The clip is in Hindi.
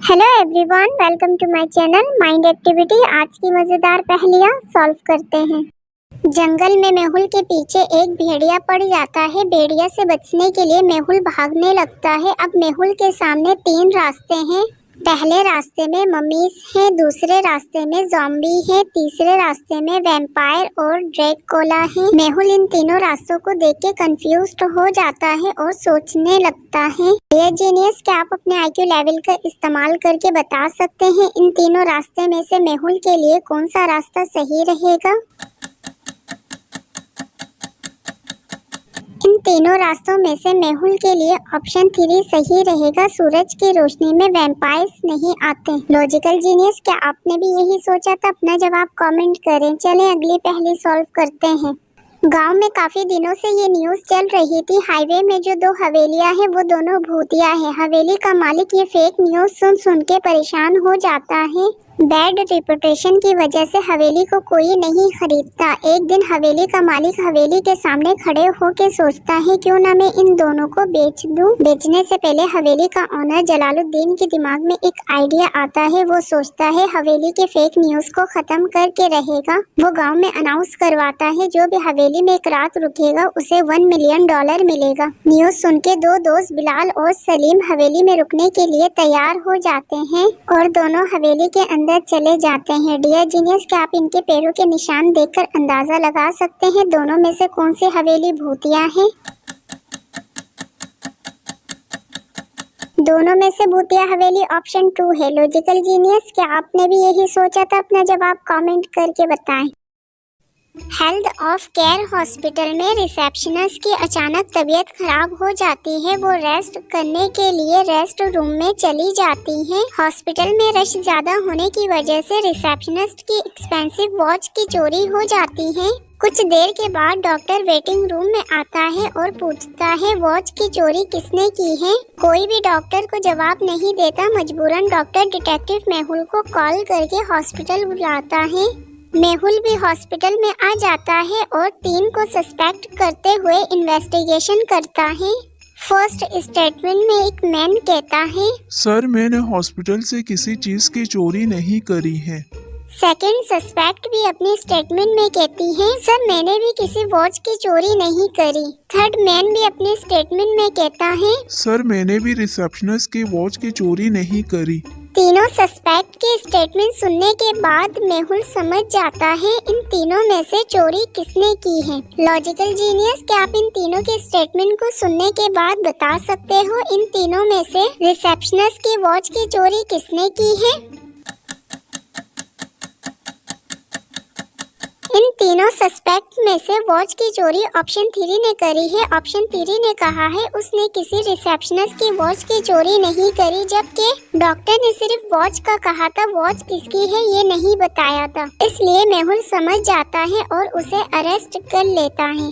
Hello everyone, welcome to my channel mind activity. आज की मजेदार पहेलियां सॉल्व करते हैं। जंगल में मेहुल के पीछे एक भेड़िया पड़ जाता है। भेड़िया से बचने के लिए मेहुल भागने लगता है। अब मेहुल के सामने तीन रास्ते हैं। पहले रास्ते में ममीज है, दूसरे रास्ते में ज़ॉम्बी है, तीसरे रास्ते में वैम्पायर और ड्रैकुला है। मेहुल इन तीनों रास्तों को देख के कंफ्यूज्ड हो जाता है और सोचने लगता है। ये जीनियस, क्या आप अपने IQ लेवल का इस्तेमाल करके बता सकते हैं इन तीनों रास्ते में से मेहुल के लिए कौन सा रास्ता सही रहेगा? इन तीनों रास्तों में से मेहुल के लिए ऑप्शन 3 सही रहेगा। सूरज की रोशनी में वैम्पायर्स नहीं आते। लॉजिकल जीनियस, क्या आपने भी यही सोचा था? अपना जवाब कमेंट करें। चलें अगली पहेली सॉल्व करते हैं। गांव में काफी दिनों से ये न्यूज चल रही थी, हाईवे में जो दो हवेलियां हैं वो दोनों भूतिया है। हवेली का मालिक ये फेक न्यूज सुन के परेशान हो जाता है। बैड रिपुटेशन की वजह से हवेली को कोई नहीं खरीदता। एक दिन हवेली का मालिक हवेली के सामने खड़े होकर सोचता है, क्यों ना मैं इन दोनों को बेच दूं। बेचने से पहले हवेली का ओनर जलालुद्दीन के दिमाग में एक आइडिया आता है। वो सोचता है हवेली के फेक न्यूज को खत्म करके रहेगा। वो गाँव में अनाउंस करवाता है, जो भी हवेली में एक रात रुकेगा उसे $1 मिलियन मिलेगा। न्यूज सुन के दो दोस्त बिलाल और सलीम हवेली में रुकने के लिए तैयार हो जाते हैं और दोनों हवेली के अंदर चले जाते हैं। डियर जीनियस, क्या आप इनके पैरों के निशान देखकर अंदाजा लगा सकते हैं दोनों में से कौन सी हवेली भूतिया है? दोनों में से भूतिया हवेली ऑप्शन 2 है। लॉजिकल जीनियस, क्या आपने भी यही सोचा था? अपना जवाब कमेंट करके बताएं। हेल्थ ऑफ केयर हॉस्पिटल में रिसेप्शनिस्ट की अचानक तबीयत खराब हो जाती है। वो रेस्ट करने के लिए रेस्ट रूम में चली जाती है। हॉस्पिटल में रश ज्यादा होने की वजह से रिसेप्शनिस्ट की एक्सपेंसिव वॉच की चोरी हो जाती है। कुछ देर के बाद डॉक्टर वेटिंग रूम में आता है और पूछता है, वॉच की चोरी किसने की है? कोई भी डॉक्टर को जवाब नहीं देता। मजबूरन डॉक्टर डिटेक्टिव मेहुल को कॉल करके हॉस्पिटल बुलाता है। मेहुल भी हॉस्पिटल में आ जाता है और 3 को सस्पेक्ट करते हुए इन्वेस्टिगेशन करता है। फर्स्ट स्टेटमेंट में एक मैन कहता है, सर मैंने हॉस्पिटल से किसी चीज की चोरी नहीं करी है। सेकंड सस्पेक्ट भी अपनी स्टेटमेंट में कहती है, सर मैंने भी किसी वॉच की चोरी नहीं करी। थर्ड मैन भी अपनी स्टेटमेंट में कहता है, सर मैंने भी रिसेप्शनिस्ट की वॉच की चोरी नहीं करी। तीनों सस्पेक्ट के स्टेटमेंट सुनने के बाद मेहुल समझ जाता है इन तीनों में से चोरी किसने की है। लॉजिकल जीनियस, क्या आप इन तीनों के स्टेटमेंट को सुनने के बाद बता सकते हो इन तीनों में से रिसेप्शनिस्ट की वॉच की चोरी किसने की है? इन तीनों सस्पेक्ट में से वॉच की चोरी ऑप्शन 3 ने करी है। ऑप्शन 3 ने कहा है उसने किसी रिसेप्शनिस्ट की वॉच की चोरी नहीं करी, जबकि डॉक्टर ने सिर्फ वॉच का कहा था, वॉच किसकी है ये नहीं बताया था। इसलिए मेहुल समझ जाता है और उसे अरेस्ट कर लेता है।